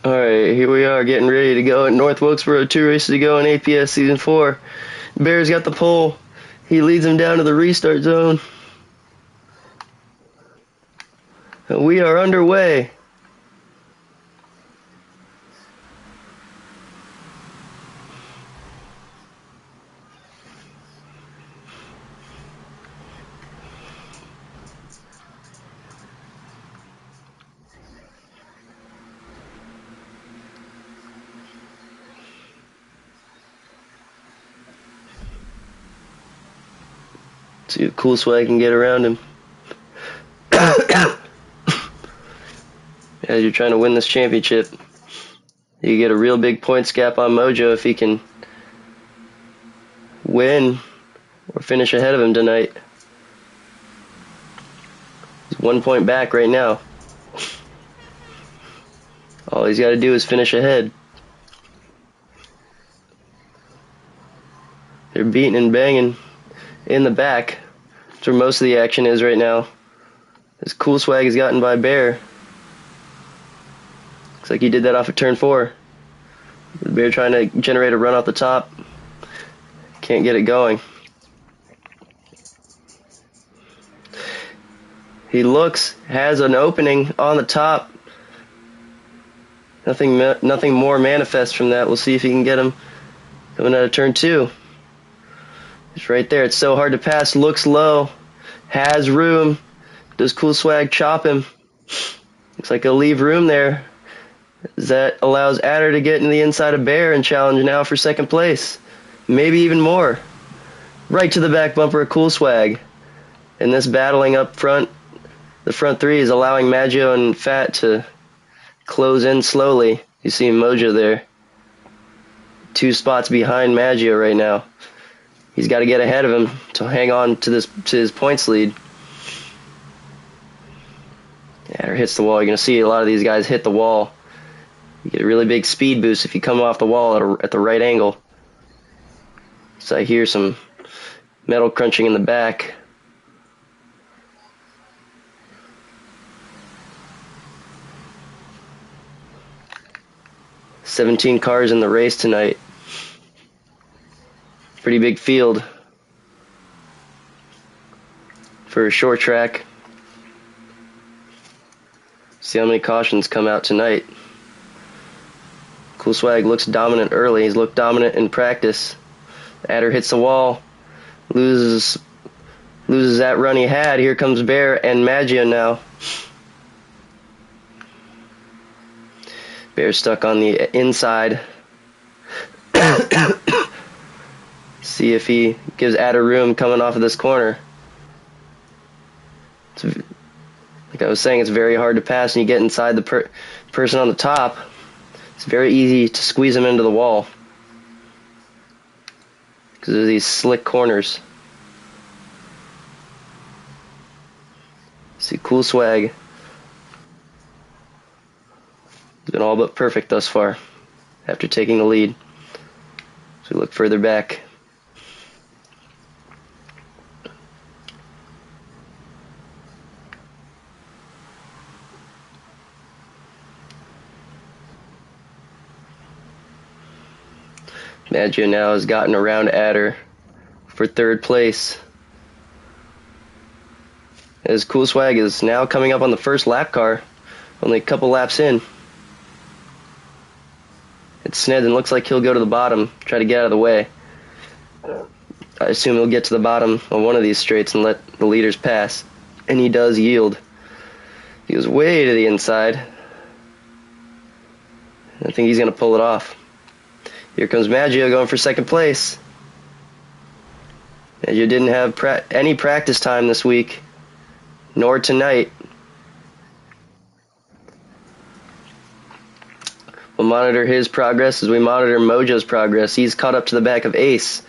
Alright, here we are getting ready to go at North Wilkesboro. 2 races to go in APS Season 4. Bear's got the pole. He leads him down to the restart zone. And we are underway. See if Cool Swag can get around him. As you're trying to win this championship, you get a real big points gap on Mojo if he can win or finish ahead of him tonight. He's 1 point back right now. All he's got to do is finish ahead. They're beating and banging in the back. That's where most of the action is right now. As Cool Swag has gotten by Bear. Looks like he did that off of turn 4. The Bear trying to generate a run off the top. Can't get it going. He has an opening on the top. Nothing more manifests from that. We'll see if he can get him coming out of turn 2. It's right there. It's so hard to pass. Looks low. Has room. Does Cool Swag chop him? Looks like he'll leave room there. That allows Adder to get in the inside of Bear and challenge now for second place. Maybe even more. Right to the back bumper of Cool Swag. And this battling up front, the front 3 is allowing Maggio and Fat to close in slowly. You see Mojo there. 2 spots behind Maggio right now. He's got to get ahead of him to hang on to his points lead. Adder hits the wall. You're going to see a lot of these guys hit the wall. You get a really big speed boost if you come off the wall at the right angle. So I hear some metal crunching in the back. "17 cars in the race tonight. Pretty big field for a short track. See how many cautions come out tonight. Cool Swag looks dominant early. He's looked dominant in practice. Adder hits the wall. Loses that run he had. Here comes Bear and Maggio now. Bear stuck on the inside. See if he gives Adder room coming off of this corner. Like I was saying, it's very hard to pass, and you get inside the person on the top. It's very easy to squeeze him into the wall because of these slick corners. See Cool Swag. He's been all but perfect thus far after taking the lead. So we look further back. Maggio now has gotten around Adder for third place. As Cool Swag is now coming up on the first lap car, only a couple laps in. It's Sned and looks like he'll go to the bottom, try to get out of the way. I assume he'll get to the bottom on one of these straights and let the leaders pass. And he does yield. He goes way to the inside. I think he's going to pull it off. Here comes Maggio going for second place. Maggio didn't have any practice time this week, nor tonight. We'll monitor his progress as we monitor Mojo's progress. He's caught up to the back of Ace.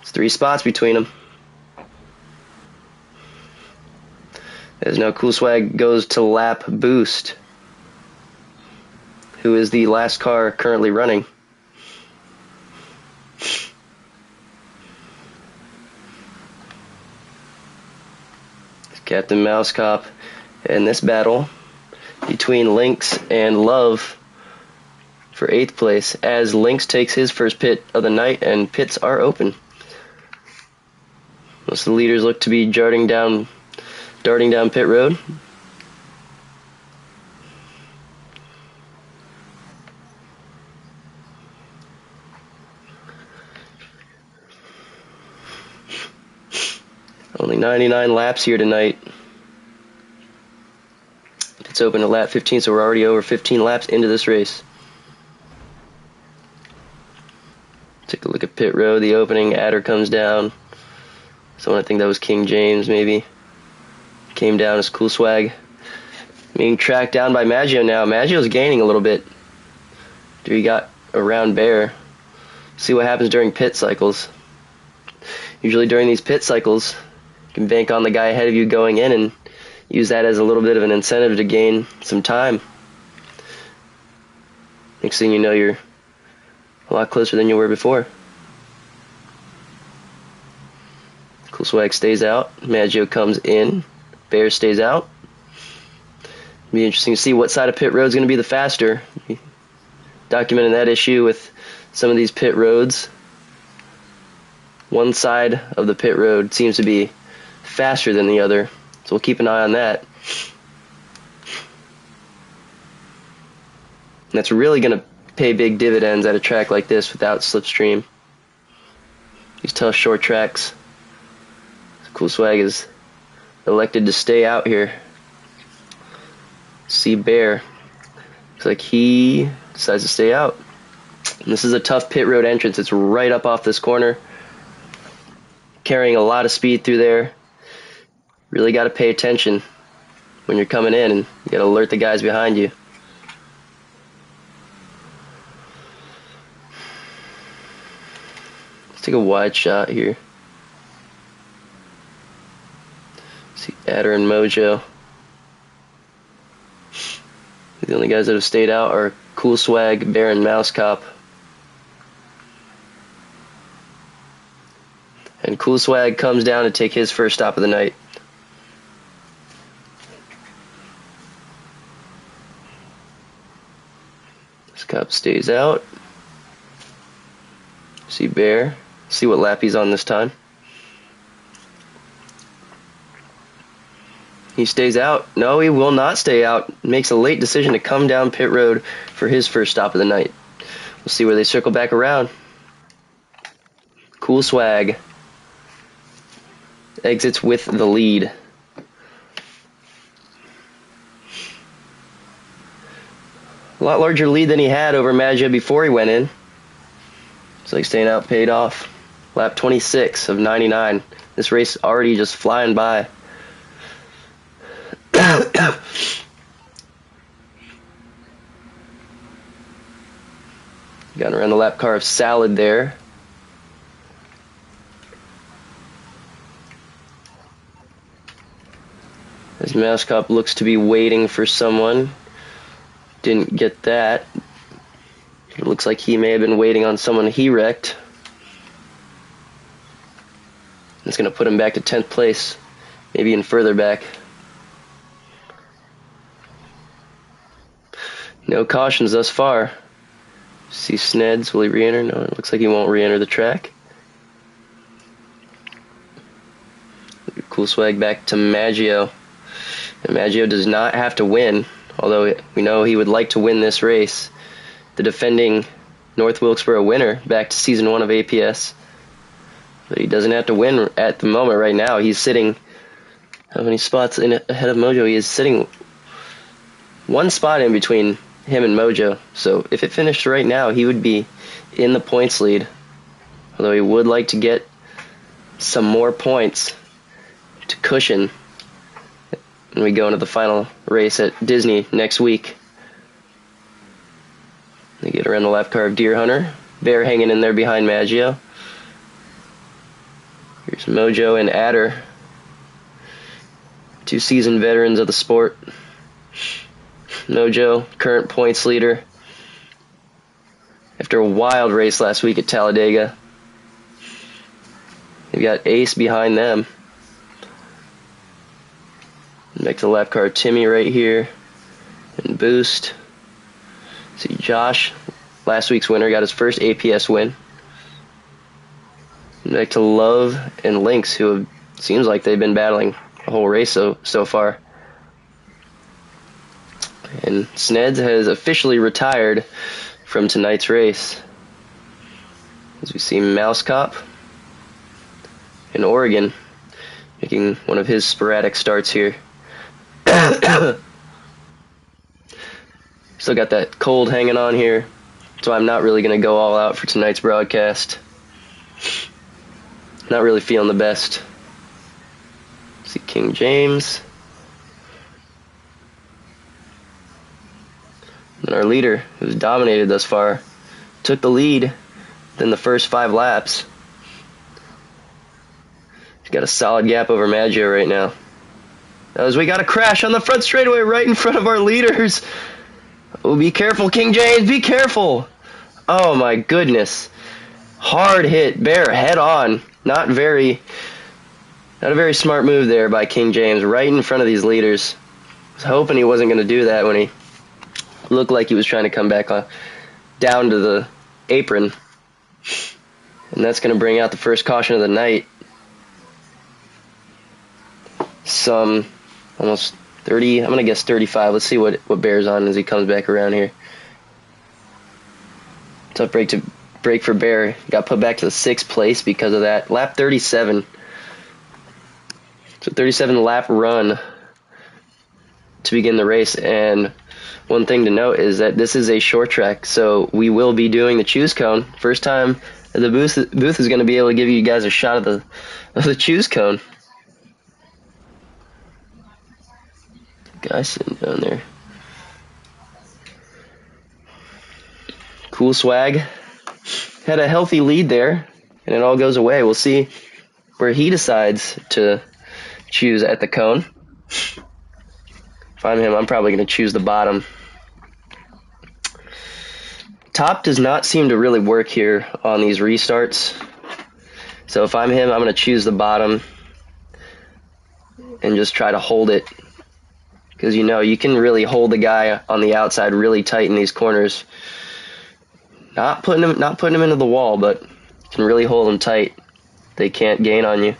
It's 3 spots between them. As now Cool Swag goes to lap Boost, who is the last car currently running. Captain Mouse Cop in this battle between Lynx and Love for 8th place, as Lynx takes his first pit of the night and pits are open. Most of the leaders look to be darting down pit road. Only 99 laps here tonight. It's open at lap 15, so we're already over 15 laps into this race. Take a look at pit road, the opening. Adder comes down. Someone, I think that was King James, maybe, came down as Cool Swag. Being tracked down by Maggio now. Maggio's gaining a little bit. He got around Bear. See what happens during pit cycles. Usually during these pit cycles, you can bank on the guy ahead of you going in and use that as a little bit of an incentive to gain some time. Next thing you know, you're a lot closer than you were before. Cool Swag stays out. Maggio comes in. Bear stays out. It'll be interesting to see what side of pit road is going to be the faster. Documenting that issue with some of these pit roads. One side of the pit road seems to be faster than the other, so we'll keep an eye on that. And that's really going to pay big dividends at a track like this without slipstream. These tough short tracks. Cool Swag is elected to stay out here. See Bear. Looks like he decides to stay out. And this is a tough pit road entrance. It's right up off this corner. Carrying a lot of speed through there. Really got to pay attention when you're coming in, and you got to alert the guys behind you. Let's take a wide shot here. See Adder and Mojo. The only guys that have stayed out are Cool Swag, Bear, and Mouse Cop. And Cool Swag comes down to take his first stop of the night. This Cop stays out. See Bear. See what lap he's on this time. He stays out. No, he will not stay out. Makes a late decision to come down pit road for his first stop of the night. We'll see where they circle back around. Cool Swag exits with the lead. A lot larger lead than he had over Maggio before he went in. It's like staying out paid off. Lap 26 of 99. This race already just flying by. Got around the lap car of Salad there. As Mouse Cop looks to be waiting for someone. Didn't get that. It looks like he may have been waiting on someone he wrecked. It's going to put him back to 10th place. Maybe even further back. No cautions thus far. See Sneds, will he re-enter? No, it looks like he won't re-enter the track. Cool Swag back to Maggio. And Maggio does not have to win, although we know he would like to win this race. The defending North Wilkesboro winner back to Season 1 of APS. But he doesn't have to win at the moment right now. He's sitting, how many spots ahead of Mojo? He is sitting one spot in between him and Mojo. So if it finished right now, he would be in the points lead. Although he would like to get some more points to cushion when we go into the final race at Disney next week. They get around the lap car of Deer Hunter. Bear hanging in there behind Maggio. Here's Mojo and Adder. Two seasoned veterans of the sport. Mojo, current points leader. After a wild race last week at Talladega. They've got Ace behind them. Back to the lap car, Timmy right here. and boost. See, Josh, last week's winner, got his first APS win. Back to Love and Lynx, who seems like they've been battling the whole race so far. And Sneds has officially retired from tonight's race. As we see Mouse Cop in Oregon making one of his sporadic starts here. Still got that cold hanging on here, so I'm not really going to go all out for tonight's broadcast. Not really feeling the best. See King James. And our leader, who's dominated thus far, took the lead in the first 5 laps. He's got a solid gap over Maggio right now. As we got a crash on the front straightaway right in front of our leaders. Oh, be careful, King James, be careful. Oh my goodness. Hard hit, Bear head on. Not a very smart move there by King James, right in front of these leaders. I was hoping he wasn't going to do that when he looked like he was trying to come back down to the apron. And that's going to bring out the first caution of the night. Some almost 30, I'm going to guess 35. Let's see what Bear's on as he comes back around here. Tough break for Bear. Got put back to the 6th place because of that. Lap 37. So 37 lap run to begin the race. And one thing to note is that this is a short track, so we will be doing the choose cone. First time the booth is going to be able to give you guys a shot of the choose cone. Guy sitting down there. Cool Swag had a healthy lead there, and it all goes away. We'll see where he decides to choose at the cone. If I'm him, I'm probably going to choose the bottom. Top does not seem to really work here on these restarts. So if I'm him, I'm going to choose the bottom and just try to hold it. Because, you know, you can really hold the guy on the outside really tight in these corners. Not putting him into the wall, but you can really hold him tight. They can't gain on you.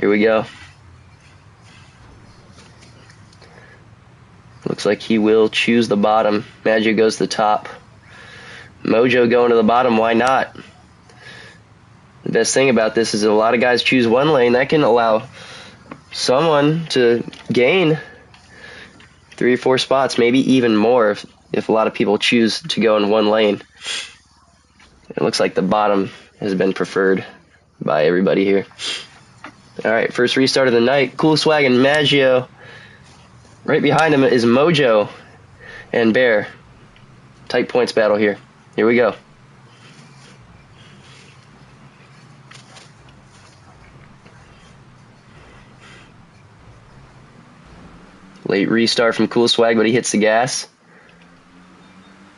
Here we go. Looks like he will choose the bottom. Maggio goes to the top. Mojo going to the bottom. Why not? The best thing about this is a lot of guys choose one lane. That can allow someone to gain 3 or 4 spots, maybe even more if a lot of people choose to go in one lane. It looks like the bottom has been preferred by everybody here. All right, first restart of the night. Cool Swag and Maggio. Right behind him is Mojo and Bear. Tight points battle here. Here we go. Late restart from Cool Swag, but he hits the gas.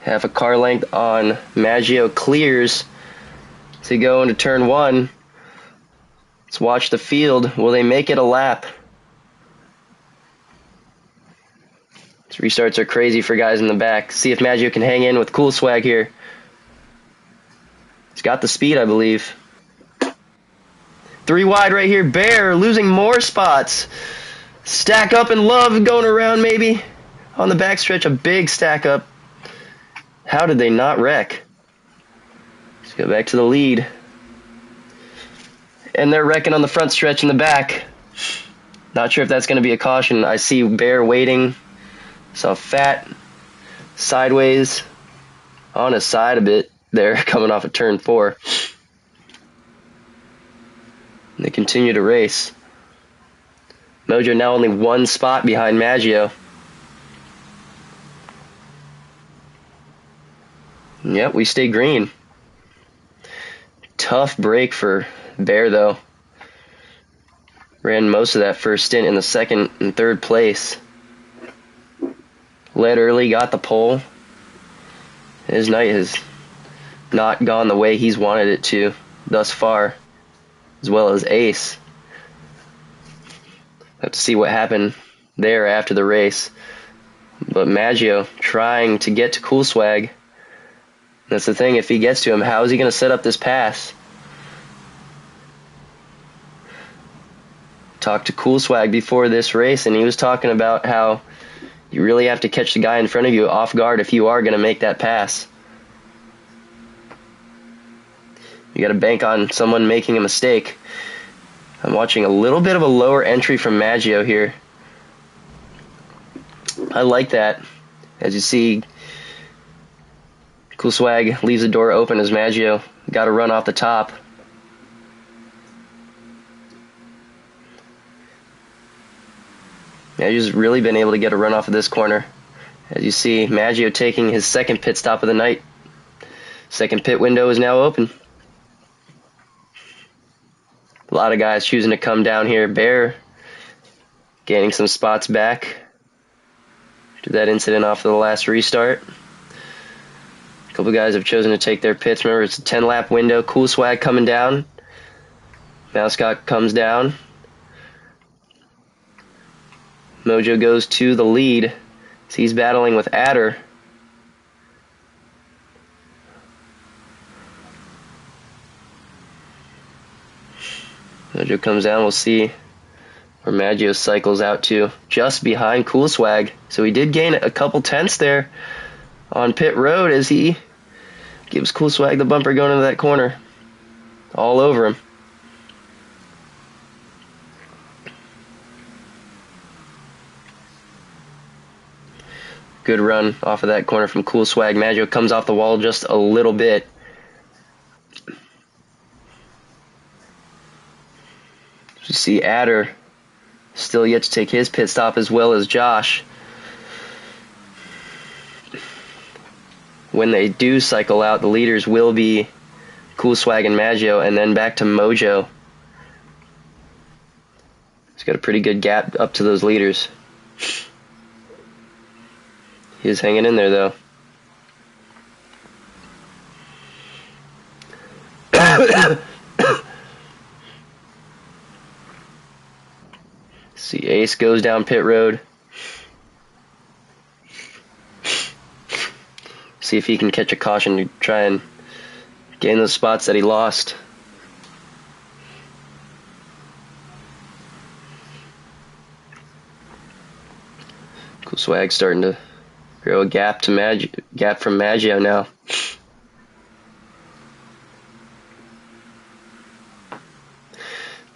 Half a car length on Maggio, clears to go into turn 1. Let's watch the field. Will they make it a lap? These restarts are crazy for guys in the back. See if Maggio can hang in with Cool Swag here. He's got the speed, I believe. 3 wide right here. Bear losing more spots. Stack up and Love going around maybe. On the backstretch, a big stack up. How did they not wreck? Let's go back to the lead. And they're wrecking on the front stretch in the back. Not sure if that's going to be a caution. I see Bear waiting. Saw Fat sideways on his side a bit there, coming off of turn 4. And they continue to race. Mojo now only 1 spot behind Maggio. Yep, we stay green. Tough break for Bear, though. Ran most of that first stint in the 2nd and 3rd place. Led early, got the pole. His night has not gone the way he's wanted it to thus far, as well as Ace. Have to see what happened there after the race. But Maggio trying to get to Cool Swag. That's the thing, if he gets to him, how is he going to set up this pass? Talked to Cool Swag before this race, and he was talking about how you really have to catch the guy in front of you off guard if you are going to make that pass. You got to bank on someone making a mistake. I'm watching a little bit of a lower entry from Maggio here. I like that. As you see, Cool Swag leaves the door open as Maggio got to run off the top. Maggio's really been able to get a run off of this corner. As you see, Maggio taking his second pit stop of the night. Second pit window is now open. A lot of guys choosing to come down here. Bear gaining some spots back after that incident off of the last restart. A couple guys have chosen to take their pits. Remember, it's a 10-lap window. Cool Swag coming down. Mousecock comes down. Mojo goes to the lead. So he's battling with Adder. Mojo comes down. We'll see where Maggio cycles out to. Just behind Cool Swag. So he did gain a couple tenths there on pit road as he gives Cool Swag the bumper going into that corner. All over him. Good run off of that corner from Cool Swag. Maggio comes off the wall just a little bit. You see Adder still yet to take his pit stop, as well as Josh. When they do cycle out, the leaders will be Cool Swag and Maggio, and then back to Mojo. He's got a pretty good gap up to those leaders. He's hanging in there, though. See, Ace goes down pit road. See if he can catch a caution to try and gain those spots that he lost. Cool Swag starting to grow a gap from Maggio now.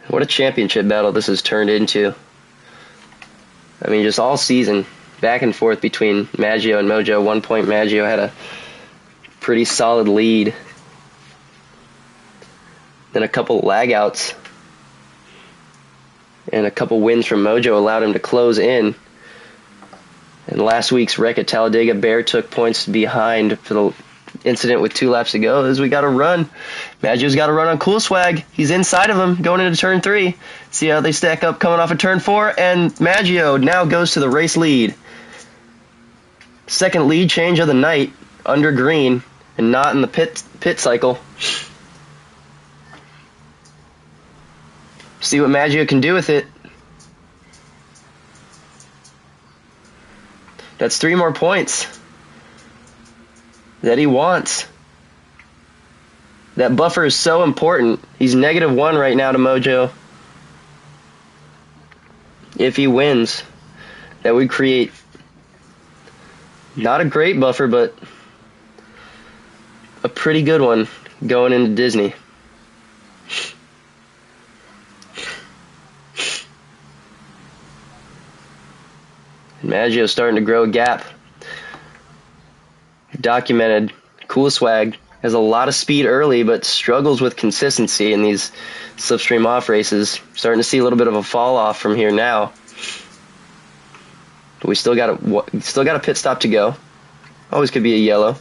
What a championship battle this has turned into. I mean, just all season, back and forth between Maggio and Mojo. At one point, Maggio had a pretty solid lead. Then a couple lag outs and a couple wins from Mojo allowed him to close in. And last week's wreck at Talladega, Bear took points behind for the incident with 2 laps to go as we got a run. Maggio's got a run on Cool Swag. He's inside of him going into turn 3. See how they stack up coming off of turn 4, and Maggio now goes to the race lead. Second lead change of the night under green and not in the pit cycle. See what Maggio can do with it. That's 3 more points that he wants. That buffer is so important. He's -1 right now to Mojo. If he wins, that would create not a great buffer, but a pretty good one going into Disney. Maggio's starting to grow a gap. Documented. Cool Swag has a lot of speed early, but struggles with consistency in these slipstream off races. Starting to see a little bit of a fall off from here now. But we still got a pit stop to go. Always could be a yellow.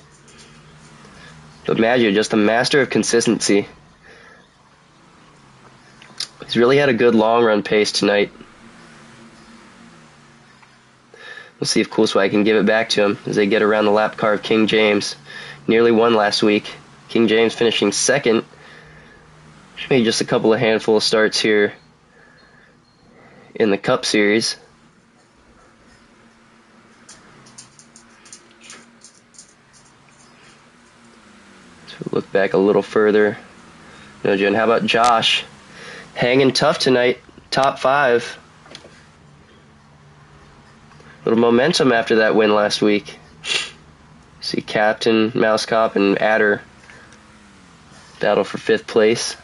But Maggio, just a master of consistency. He's really had a good long run pace tonight. We'll see if Cool Swag can give it back to him as they get around the lap car of King James. Nearly won last week. King James finishing second. Made just a couple of handful of starts here in the Cup Series. Look back a little further. No, Jen, how about Josh? Hanging tough tonight. Top 5. Little momentum after that win last week. See Captain, Mouse Cop, and Adder battle for 5th place.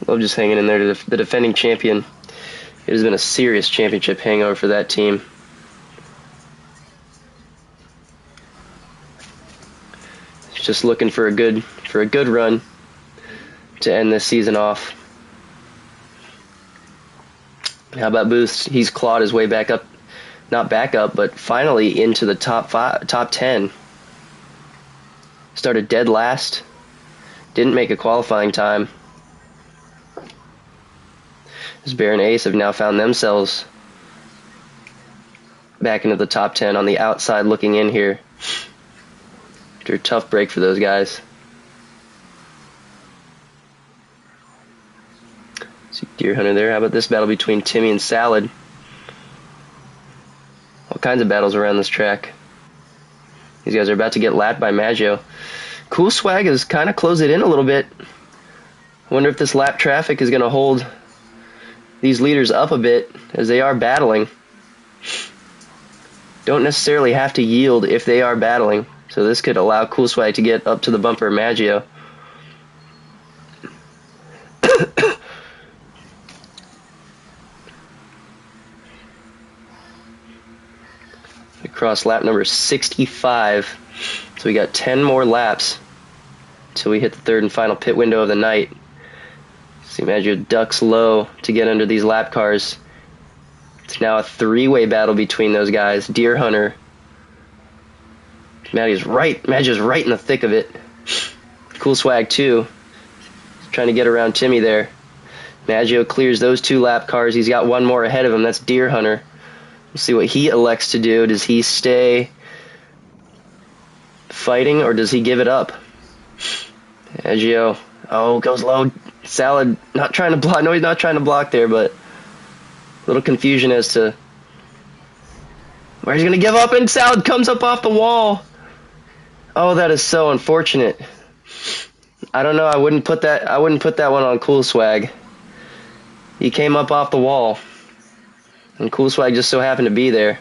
Love just hanging in there to the defending champion. It has been a serious championship hangover for that team. Just looking for a good run to end this season off. How about Booth? He's clawed his way back up, not back up, but finally into the top 10. Started dead last. Didn't make a qualifying time. As Bear and Ace have now found themselves back into the top 10 on the outside looking in here. After a tough break for those guys. See Deer Hunter there. How about this battle between Timmy and Salad? All kinds of battles around this track. These guys are about to get lapped by Maggio. Cool Swag has kind of closed it in a little bit. Wonder if this lap traffic is going to hold these leaders up a bit as they are battling. Don't necessarily have to yield if they are battling. So this could allow Cool Swag to get up to the bumper of Maggio. Across lap number 65. So we got 10 more laps until we hit the 3rd and final pit window of the night. See Maggio ducks low to get under these lap cars. It's now a 3-way battle between those guys. Deer Hunter. Maggio's right in the thick of it. Cool Swag too. Trying to get around Timmy there. Maggio clears those 2 lap cars. He's got one more ahead of him. That's Deer Hunter. We'll see what he elects to do. Does he stay fighting or does he give it up? Maggio, goes low. Salad not trying to block. No, he's not trying to block there, but a little confusion as to where he's going to give up, and Salad comes up off the wall. Oh, that is so unfortunate. I don't know. I wouldn't put that one on Cool Swag. He came up off the wall, and Cool Swag just so happened to be there.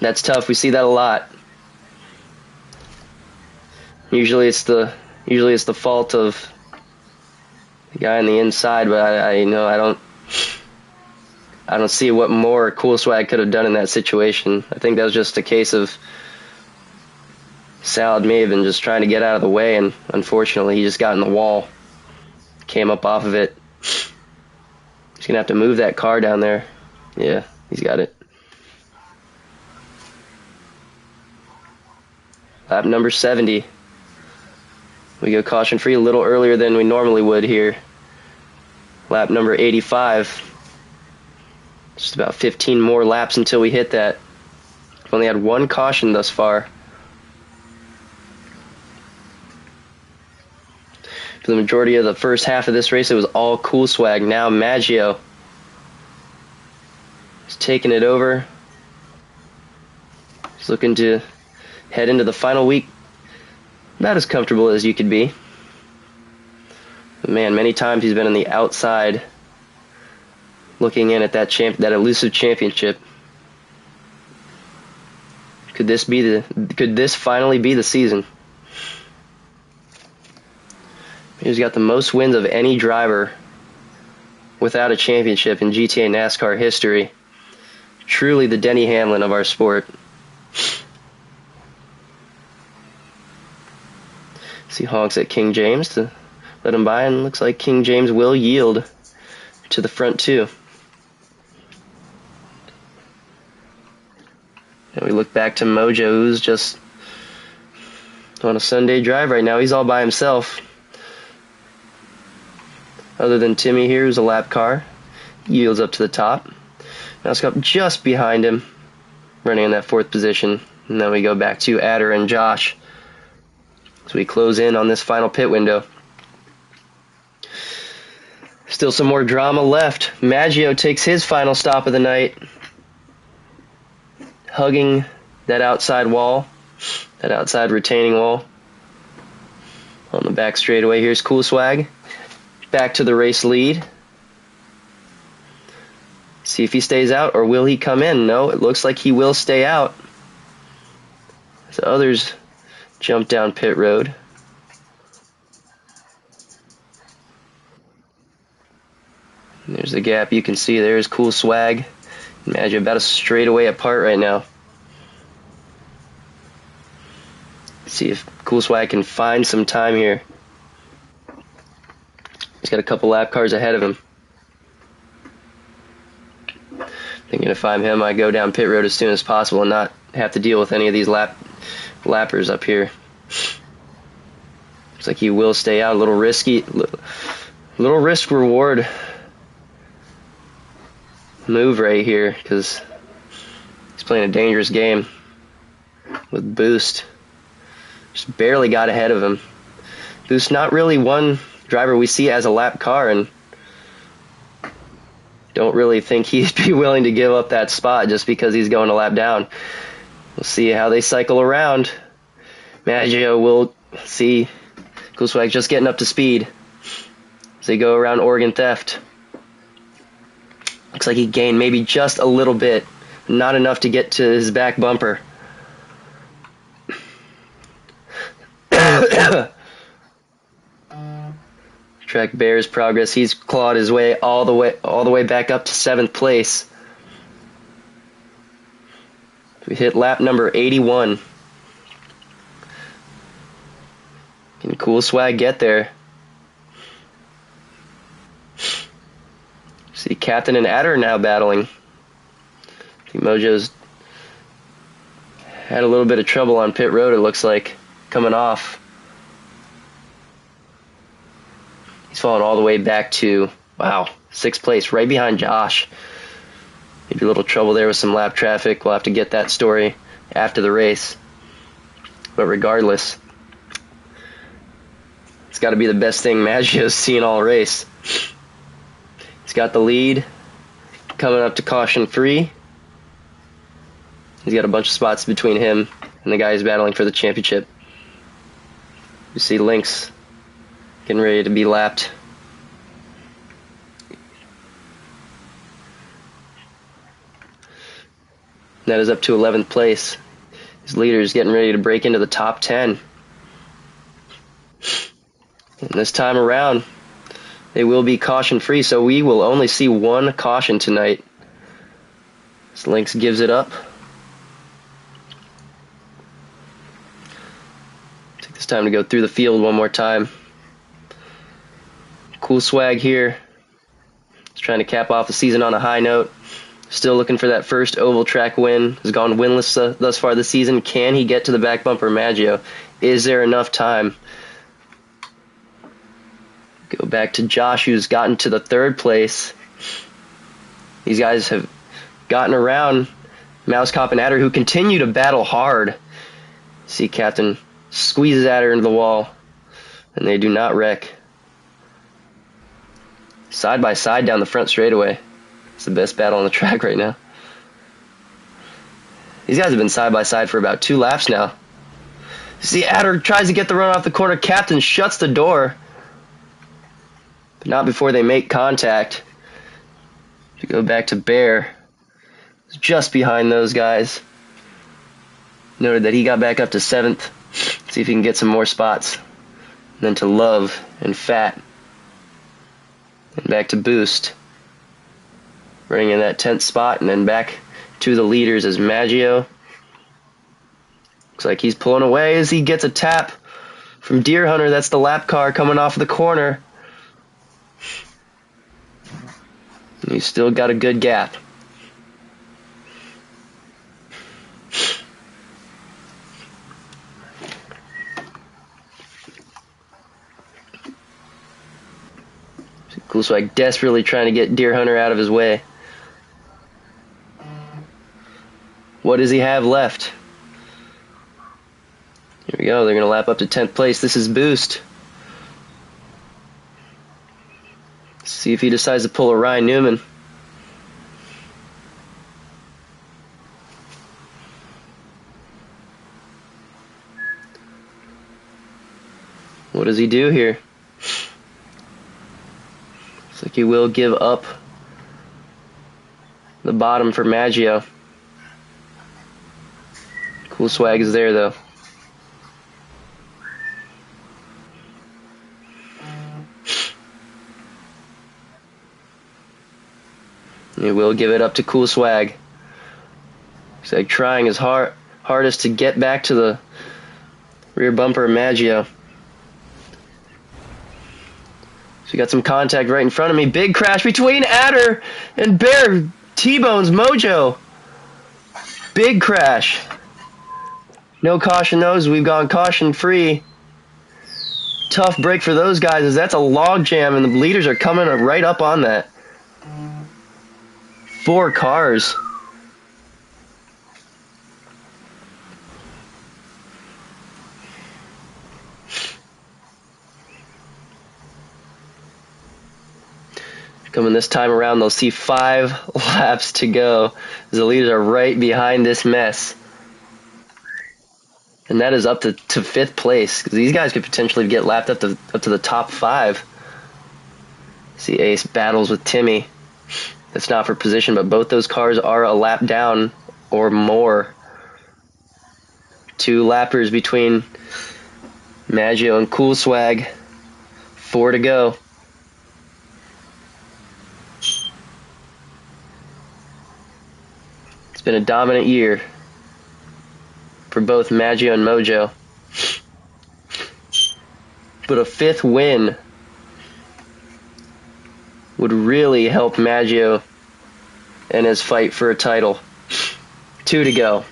That's tough. We see that a lot. Usually it's the fault of the guy on the inside, but I don't see what more Cool Swag could have done in that situation. I think that was just a case of Salad may have been just trying to get out of the way, and unfortunately he just got in the wall, came up off of it. He's gonna have to move that car down there. Yeah, he's got it. Lap number 70. We go caution free a little earlier than we normally would here. Lap number 85. Just about 15 more laps until we hit that. We've only had 1 caution thus far. For the majority of the first half of this race, it was all Cool Swag. Now Maggio is taking it over. He's looking to head into the final week not as comfortable as you could be. But man, many times he's been on the outside looking in at that elusive championship. Could this finally be the season? He's got the most wins of any driver without a championship in GTA NASCAR history. Truly the Denny Hamlin of our sport. He honks at King James to let him by, and looks like King James will yield to the front 2. And we look back to Mojo, who's just on a Sunday drive right now. He's all by himself. Other than Timmy here, who's a lap car. Yields up to the top. Now it's up just behind him, running in that 4th position. And then we go back to Adder and Josh. So we close in on this final pit window. Still some more drama left. Maggio takes his final stop of the night. hugging that outside wall, that outside retaining wall. On the back straightaway, here's Cool Swag. Back to the race lead. See if he stays out, or will he come in? No, it looks like he will stay out. So others jump down pit road. And there's the gap you can see. There's Cool Swag. Imagine about a straightaway apart right now. See if Cool Swag can find some time here. He's got a couple lap cars ahead of him. Thinking if I'm him, I go down pit road as soon as possible and not have to deal with any of these lappers up here. Looks like he will stay out. A little risky, little risk reward move right here, because he's playing a dangerous game with Boost. Just barely got ahead of him. Boost not really one driver we see as a lap car, and don't really think he'd be willing to give up that spot just because he's going a lap down. We'll see how they cycle around. Maggio will see Cool Swag just getting up to speed as they go around Oregon Theft. Looks like he gained maybe just a little bit, not enough to get to his back bumper. Track bears progress. He's clawed his way all the way back up to 7th place. We hit lap number 81. Can Cool Swag get there? See Captain and Adder now battling. Mojo's had a little bit of trouble on pit road, it looks like, coming off. He's fallen all the way back to, wow, 6th place, right behind Josh. Maybe a little trouble there with some lap traffic. We'll have to get that story after the race. But regardless, it's got to be the best thing Maggio's seen all race. He's got the lead coming up to caution 3. He's got a bunch of spots between him and the guy who's battling for the championship. You see Lynx getting ready to be lapped. That is up to 11th place. His leader is getting ready to break into the top 10. And this time around, they will be caution free, so we will only see one caution tonight. As Lynx gives it up. Take this time to go through the field one more time. Cool Swag here. He's trying to cap off the season on a high note. Still looking for that first oval track win. Has gone winless thus far this season. Can he get to the back bumper, Maggio? Is there enough time? Go back to Josh, who's gotten to the 3rd place. These guys have gotten around Mouse Cop and Adder, who continue to battle hard. See Captain squeezes Adder into the wall, and they do not wreck. Side by side down the front straightaway. It's the best battle on the track right now. These guys have been side by side for about 2 laps now. See, Adder tries to get the run off the corner. Captain shuts the door, but not before they make contact. To go back to Bear, just behind those guys. Noted that he got back up to 7th. See if he can get some more spots. And then to Love and Fat. And back to Boost. Running in that 10th spot, and then back to the leaders as Maggio. Looks like he's pulling away as he gets a tap from Deer Hunter. That's the lap car coming off the corner. And he's still got a good gap. Cool Swag desperately trying to get Deer Hunter out of his way. What does he have left? Here we go. They're going to lap up to 10th place. This is Boost. See if he decides to pull a Ryan Newman. does he do here? Looks like he will give up the bottom for Maggio. Cool Swag is there though. He will give it up to Cool Swag. He's like trying his hardest to get back to the rear bumper of Maggio. So you got some contact right in front of me. Big crash between Adder and Bear. T-bones Mojo. Big crash. No caution those. We've gone caution free. Tough break for those guys as that's a log jam and the leaders are coming right up on that. 4 cars. Coming this time around, they'll see 5 laps to go as the leaders are right behind this mess. And that is up to 5th place because these guys could potentially get lapped up to the top 5. See Ace battles with Timmy. That's not for position, but both those cars are a lap down or more. 2 lappers between Maggio and Cool Swag. 4 to go. It's been a dominant year for both Maggio and Mojo. But a 5th win would really help Maggio in his fight for a title. 2 to go.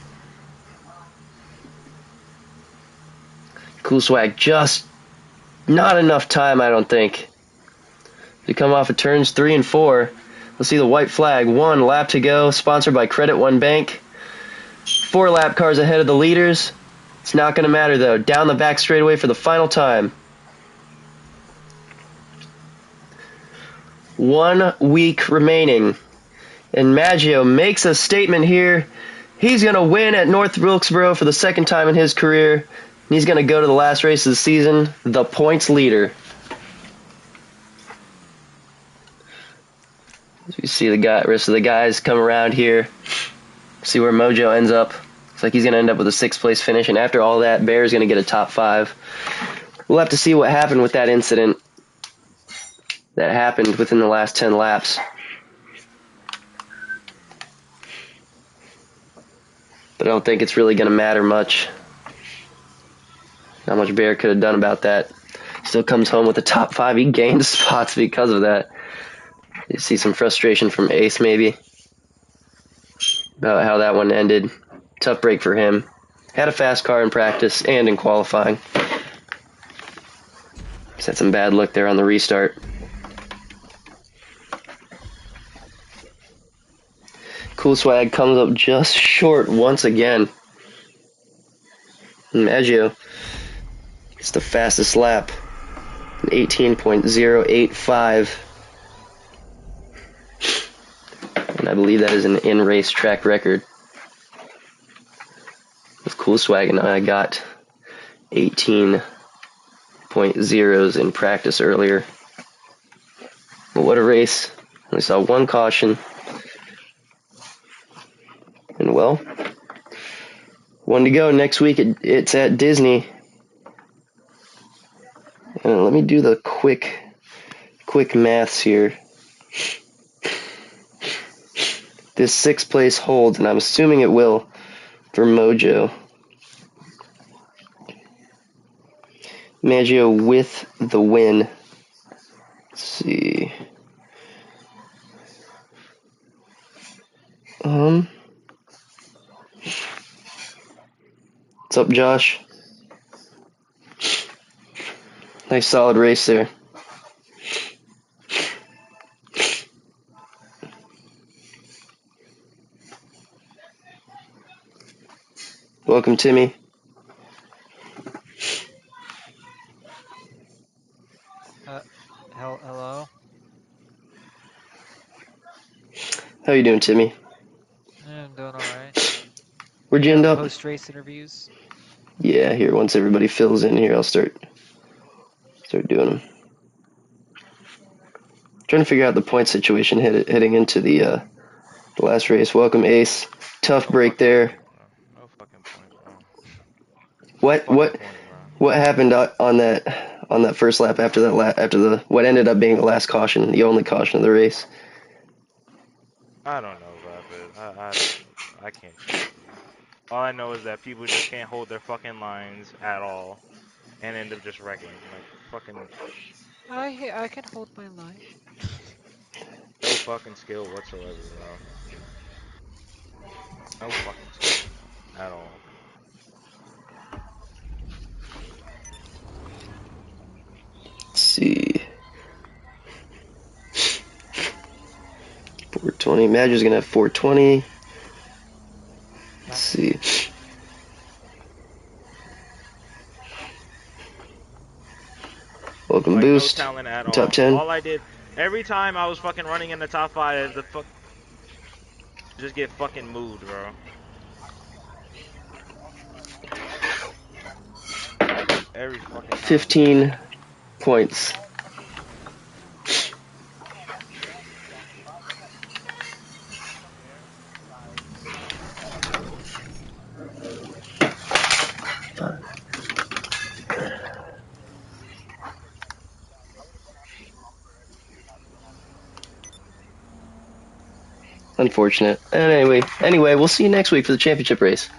Cool Swag, just not enough time, I don't think. We come off of turns 3 and 4. We'll see the white flag. 1 lap to go, sponsored by Credit One Bank. 4 lap cars ahead of the leaders. It's not going to matter, though. Down the back straightaway for the final time. 1 week remaining. And Maggio makes a statement here. He's going to win at North Wilkesboro for the 2nd time in his career. And he's going to go to the last race of the season, the points leader. As we see the rest of the guys come around here. See where Mojo ends up. Looks like he's going to end up with a 6th place finish. And after all that, Bear's going to get a top 5. We'll have to see what happened with that incident that happened within the last 10 laps. But I don't think it's really going to matter much. Not much Bear could have done about that. Still comes home with a top 5. He gained spots because of that. You see some frustration from Ace maybe about how that one ended. Tough break for him. Had a fast car in practice and in qualifying. Just had some bad luck there on the restart. Cool Swag comes up just short once again. Maggio gets the fastest lap, an 18.085. And I believe that is an in-race track record. With Cool Swag and I got 18.0s in practice earlier. But what a race. We saw 1 caution. And well, 1 to go. Next week it's at Disney. And let me do the quick maths here. This 6th place holds, and I'm assuming it will for Mojo. Maggio with the win. Let's see. What's up, Josh? Nice solid race there. Welcome, Timmy. Hello? How you doing, Timmy? I'm doing alright. Where'd you end up? Post-race interviews? Yeah, here, once everybody fills in here, I'll start Start doing them. Trying to figure out the point situation heading into the last race. Welcome, Ace. Tough break there. No fucking point, bro. What No what fucking point, bro. what happened on that first lap after the what ended up being the last caution, the only caution of the race? I don't know, Rapid. I don't know, bro. I can't tell you. All I know is that people just can't hold their fucking lines at all and end up just wrecking. Like, fucking I can hold my line. no fucking skill whatsoever, bro. No fucking skill, bro. At all. Let's see. 420. Madger's gonna have 420. Let's see. Welcome Like, boost. no talent at Top all. 10. All I did, every time I was fucking running in the top 5, the fuck just get fucking moved, bro. Every fucking time, bro. 15 points. Unfortunate. And anyway, we'll see you next week for the championship race.